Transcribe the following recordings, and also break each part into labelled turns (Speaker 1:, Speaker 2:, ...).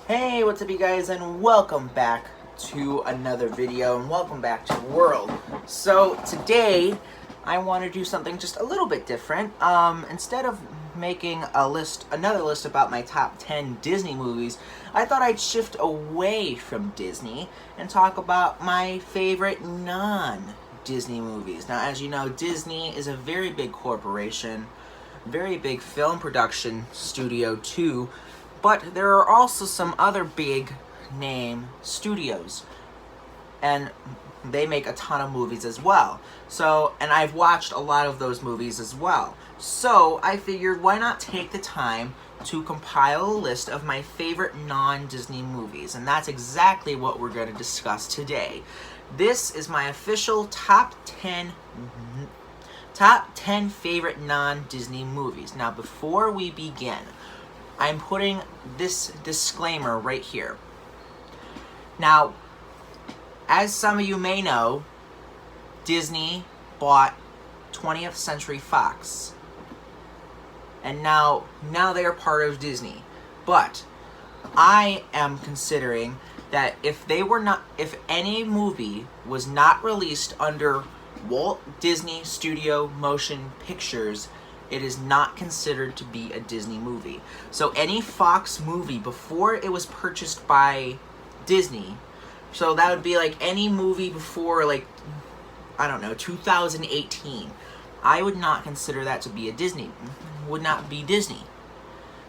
Speaker 1: Hey, what's up you guys, and welcome back to another video, and welcome back to the world. So today I want to do something just a little bit different. Instead of making another list about my top 10 Disney movies, I thought I'd shift away from Disney and talk about my favorite non-Disney movies. Now, as you know, Disney is a very big corporation, very big film production studio too. But there are also some other big name studios, and they make a ton of movies as well. And I've watched a lot of those movies as well. So I figured, why not take the time to compile a list of my favorite non-Disney movies, and that's exactly what we're going to discuss today. This is my official top 10 favorite non-Disney movies. Now, before we begin, I'm putting this disclaimer right here. Now, as some of you may know, Disney bought 20th Century Fox. And now they are part of Disney. But I am considering that if any movie was not released under Walt Disney Studio Motion Pictures, it is not considered to be a Disney movie. So any Fox movie before it was purchased by Disney, so that would be like any movie before, like, I don't know, 2018, I would not consider that to be would not be Disney,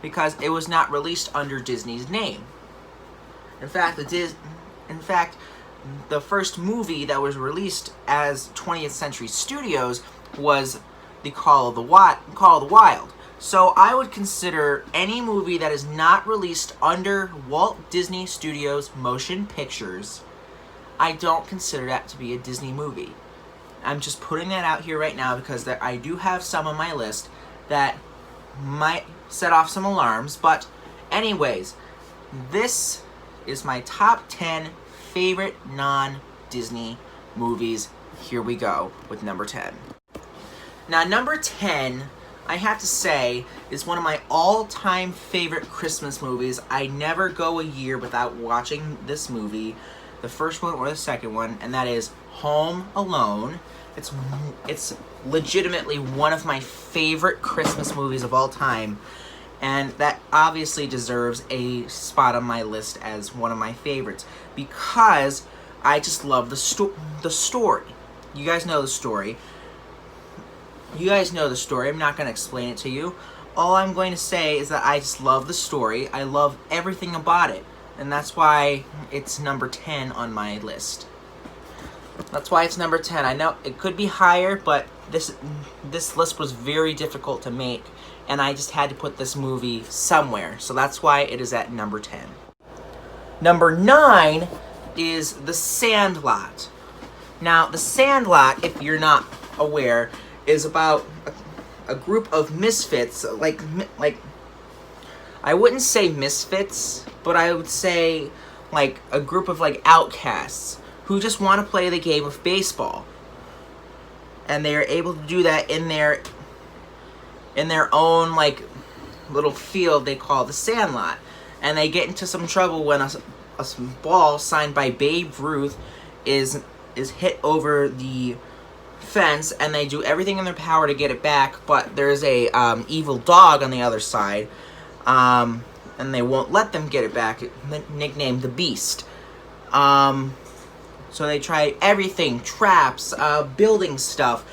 Speaker 1: because it was not released under Disney's name. In fact, the first movie that was released as 20th Century Studios was the Call of the Wild. So I would consider any movie that is not released under Walt Disney Studios Motion Pictures, I don't consider that to be a Disney movie. I'm just putting that out here right now because I do have some on my list that might set off some alarms. But anyways, this is my top 10 favorite non-Disney movies. Here we go with number 10. Now, number 10, I have to say, is one of my all-time favorite Christmas movies. I never go a year without watching this movie, the first one or the second one, and that is Home Alone. It's legitimately one of my favorite Christmas movies of all time, and that obviously deserves a spot on my list as one of my favorites, because I just love the story. You guys know the story. I'm not going to explain it to you. All I'm going to say is that I just love the story. I love everything about it. And that's why it's number 10 on my list. That's why it's number 10. I know it could be higher, but this list was very difficult to make, and I just had to put this movie somewhere. So that's why it is at number 10. Number 9 is The Sandlot. Now, The Sandlot, if you're not aware, is about a group of misfits, like I wouldn't say misfits, but I would say like a group of like outcasts who just want to play the game of baseball, and they are able to do that in their own like little field they call the Sandlot, and they get into some trouble when a ball signed by Babe Ruth is hit over the fence, and they do everything in their power to get it back, but there's a evil dog on the other side, and they won't let them get it back, nicknamed the Beast. So they try everything, traps, building stuff,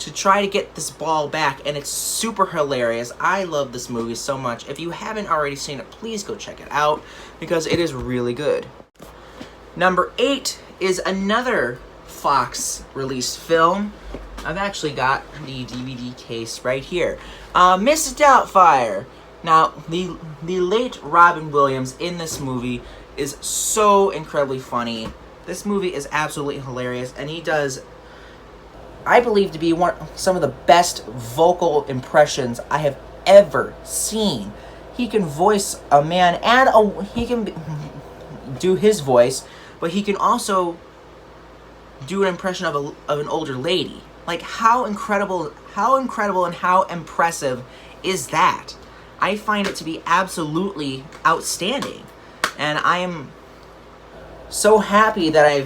Speaker 1: to try to get this ball back, and it's super hilarious. I love this movie so much. If you haven't already seen it, please go check it out, because it is really good. Number 8 is another Fox released film. I've actually got the DVD case right here. Mrs. Doubtfire. Now, the late Robin Williams in this movie is so incredibly funny. This movie is absolutely hilarious, and he does, I believe, to be some of the best vocal impressions I have ever seen. He can voice a man, and he can do his voice, but he can also do an impression of an older lady. Like, how incredible and how impressive is that? I find it to be absolutely outstanding. And I am so happy that I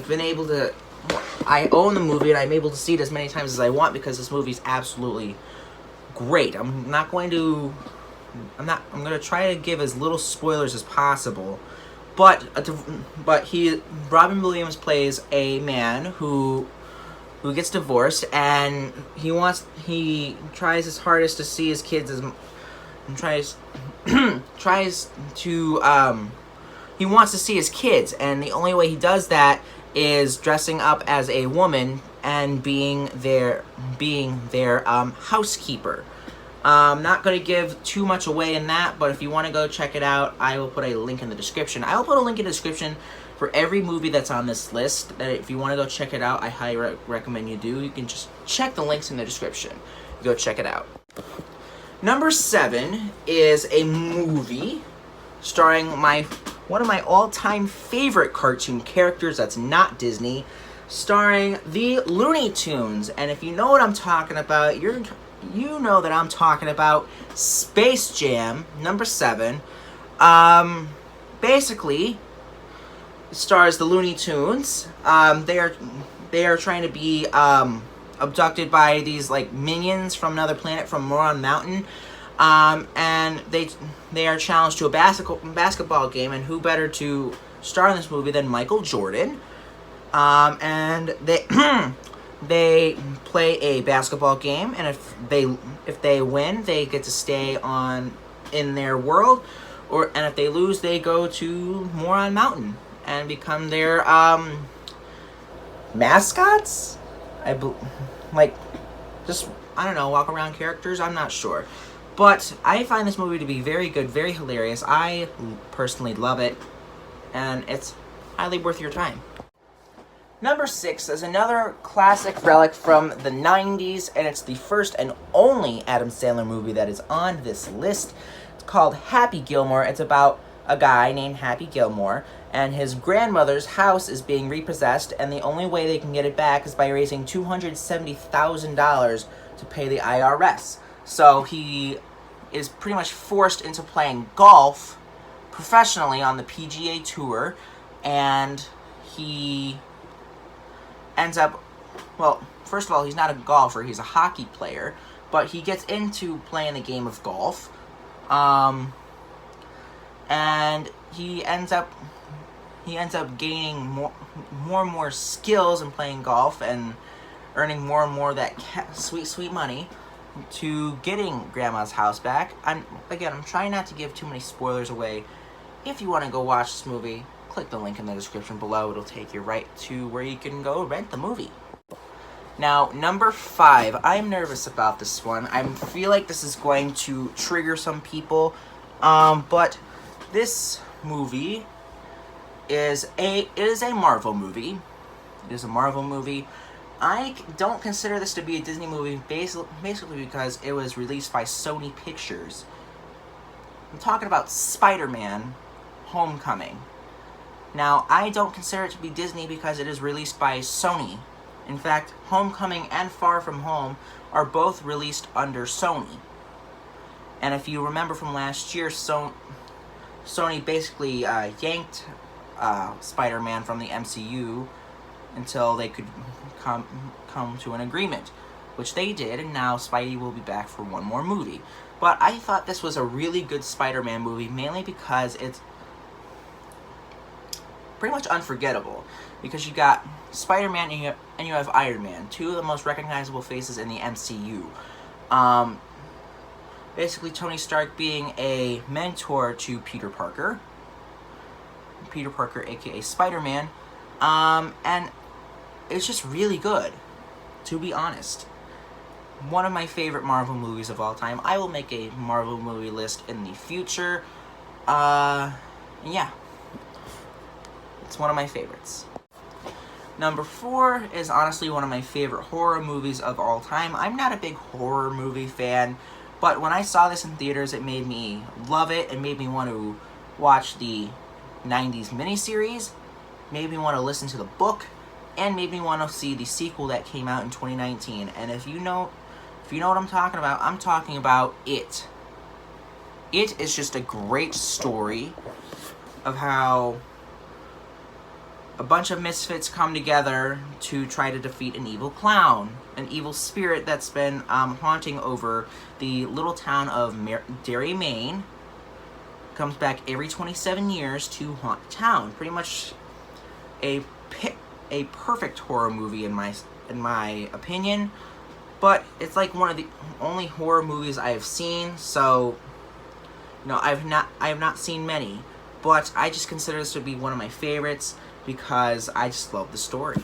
Speaker 1: own the movie and I'm able to see it as many times as I want because this movie is absolutely great. I'm going to try to give as little spoilers as possible. But Robin Williams plays a man who gets divorced, and he tries his hardest to see his kids he wants to see his kids, and the only way he does that is dressing up as a woman and being their housekeeper. I'm not going to give too much away in that, but if you want to go check it out, I will put a link in the description. I will put a link in the description for every movie that's on this list. That if you want to go check it out, I highly recommend you do. You can just check the links in the description. Go check it out. Number 7 is a movie starring one of my all-time favorite cartoon characters that's not Disney, starring the Looney Tunes. And if you know what I'm talking about, you know that I'm talking about Space Jam, number 7. Basically, it stars the Looney Tunes. They are trying to be abducted by these like minions from another planet from Moron Mountain. And they are challenged to a basketball game, and who better to star in this movie than Michael Jordan? And they they play a basketball game, and if they win, they get to stay in their world, and if they lose, they go to Moron Mountain and become their mascots. I don't know, walk around characters. I'm not sure. But I find this movie to be very good, very hilarious. I personally love it, and it's highly worth your time. Number 6 is another classic relic from the 90s, and it's the first and only Adam Sandler movie that is on this list. It's called Happy Gilmore. It's about a guy named Happy Gilmore, and his grandmother's house is being repossessed, and the only way they can get it back is by raising $270,000 to pay the IRS. So he is pretty much forced into playing golf professionally on the PGA Tour, and he ends up, well, first of all, he's not a golfer, he's a hockey player, but he gets into playing the game of golf, and he ends up gaining more and more skills in playing golf and earning more and more of that sweet money to getting Grandma's house back. I'm trying not to give too many spoilers away. If you want to go watch this movie, click the link in the description below. It'll take you right to where you can go rent the movie. Now, number 5. I'm nervous about this one. I feel like this is going to trigger some people. But this movie is a Marvel movie. It is a Marvel movie. I don't consider this to be a Disney movie basically because it was released by Sony Pictures. I'm talking about Spiderman Homecoming. Now, I don't consider it to be Disney because it is released by Sony. In fact, Homecoming and Far From Home are both released under Sony. And if you remember from last year, Sony basically yanked Spider-Man from the MCU until they could come to an agreement, which they did, and now Spidey will be back for one more movie. But I thought this was a really good Spider-Man movie, mainly because it's pretty much unforgettable, because you got Spider-Man and you have Iron Man, two of the most recognizable faces in the MCU. Basically, Tony Stark being a mentor to Peter Parker, aka Spider-Man, and it's just really good, to be honest. One of my favorite Marvel movies of all time. I will make a Marvel movie list in the future. Yeah. It's one of my favorites. Number 4 is honestly one of my favorite horror movies of all time. I'm not a big horror movie fan, but when I saw this in theaters, it made me love it. It made me want to watch the 90s miniseries, made me want to listen to the book, and made me want to see the sequel that came out in 2019. And if you know what I'm talking about It. It is just a great story of how a bunch of misfits come together to try to defeat an evil clown, an evil spirit that's been haunting over the little town of Derry, Maine. Comes back every 27 years to haunt the town. Pretty much a perfect horror movie in my opinion, but it's like one of the only horror movies I have seen. So, I have not seen many, but I just consider this to be one of my favorites because I just love the story.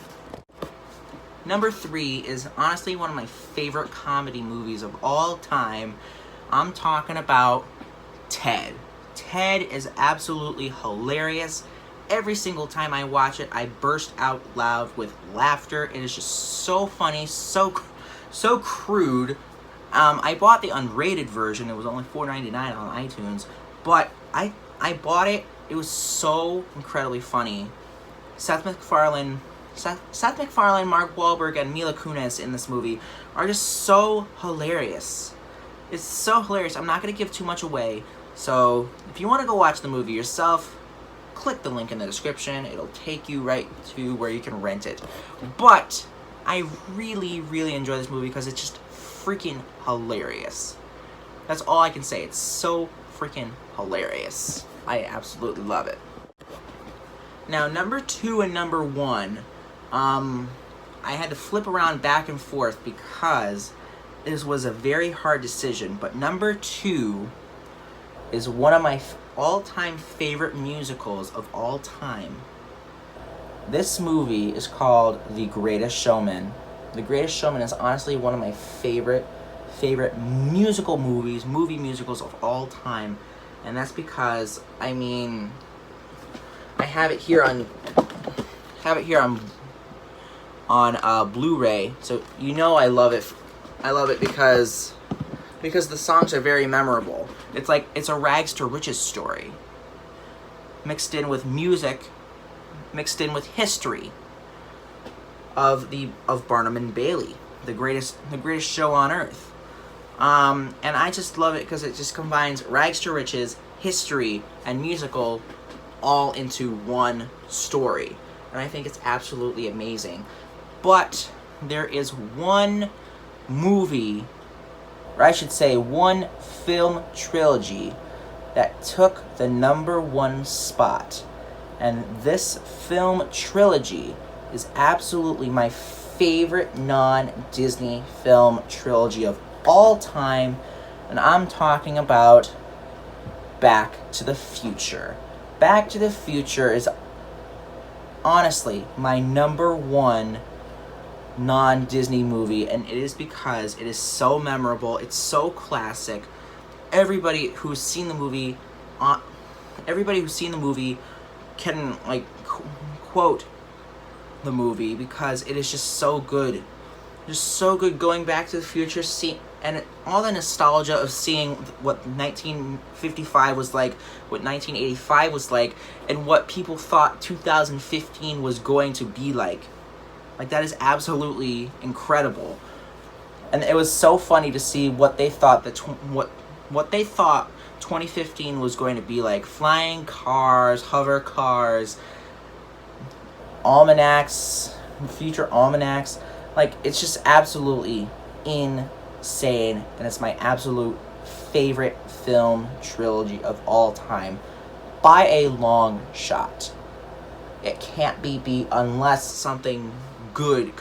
Speaker 1: Number 3 is honestly one of my favorite comedy movies of all time. I'm talking about Ted. Ted is absolutely hilarious. Every single time I watch it, I burst out loud with laughter. It is just so funny, so crude. I bought the unrated version. It was only $4.99 on iTunes, but I bought it. It was so incredibly funny. Seth MacFarlane, Mark Wahlberg, and Mila Kunis in this movie are just so hilarious. It's so hilarious. I'm not going to give too much away. So, if you want to go watch the movie yourself, click the link in the description. It'll take you right to where you can rent it. But I really, really enjoy this movie because it's just freaking hilarious. That's all I can say. It's so freaking hilarious. I absolutely love it. Now, number 2 and number 1, I had to flip around back and forth because this was a very hard decision. But number 2 is one of my all-time favorite musicals of all time. This movie is called The Greatest Showman. The Greatest Showman is honestly one of my favorite movie musicals of all time. And that's because, I have it here on Blu-ray. So I love it. I love it because the songs are very memorable. It's a rags to riches story mixed in with music, mixed in with history of Barnum and Bailey, the greatest show on earth. And I just love it because it just combines rags to riches, history, and musical all into one story. And I think it's absolutely amazing. But there is one movie, or I should say one film trilogy, that took the number 1 spot. And this film trilogy is absolutely my favorite non-Disney film trilogy of all time. And I'm talking about Back to the Future. Back to the Future is honestly my number 1 non-Disney movie, and it is because it is so memorable. It's so classic. Everybody who's seen the movie can quote the movie because it is just so good. Just so good going back to the future, and all the nostalgia of seeing what 1955 was like, what 1985 was like, and what people thought 2015 was going to be like. That is absolutely incredible. And it was so funny to see what they thought what they thought 2015 was going to be like. Flying cars, hover cars, almanacs, future almanacs. It's just absolutely insane, and it's my absolute favorite film trilogy of all time by a long shot. It can't be beat unless something good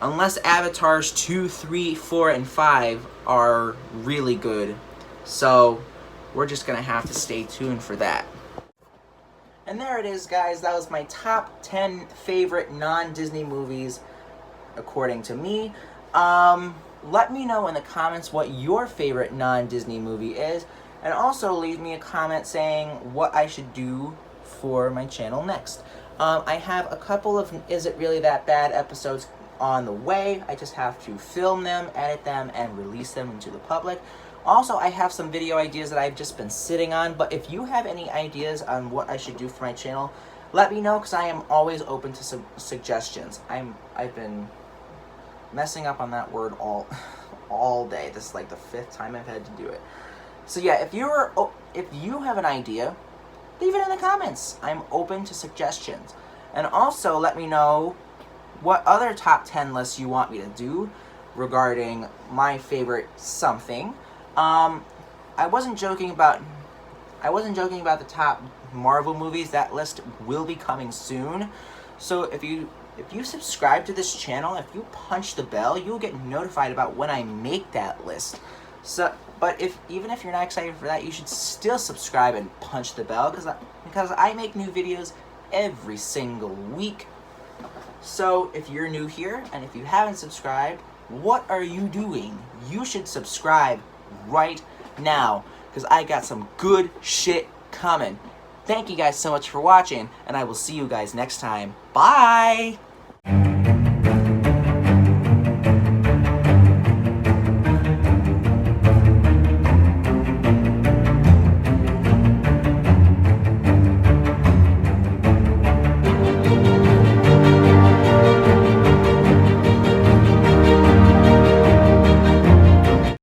Speaker 1: unless Avatars 2, 3, 4, and 5 are really good. So we're just gonna have to stay tuned for that. And there it is, guys. That was my top 10 favorite non-Disney movies according to me. Let me know in the comments what your favorite non-Disney movie is, and also leave me a comment saying what I should do for my channel next. I have a couple of Is It Really That Bad episodes on the way. I just have to film them, edit them, and release them into the public. Also, I have some video ideas that I've just been sitting on, but if you have any ideas on what I should do for my channel, let me know, because I am always open to some suggestions. I've been messing up on that word all day. This is like the 5th time I've had to do it. So yeah, if you have an idea leave it in the comments. I'm open to suggestions. And also let me know what other top 10 lists you want me to do regarding my favorite something. I wasn't joking about the top Marvel movies. That list will be coming soon. So if you subscribe to this channel, if you punch the bell, you'll get notified about when I make that list. So, but even if you're not excited for that, you should still subscribe and punch the bell because I make new videos every single week. So if you're new here and if you haven't subscribed, what are you doing? You should subscribe right now because I got some good shit coming. Thank you guys so much for watching, and I will see you guys next time. Bye!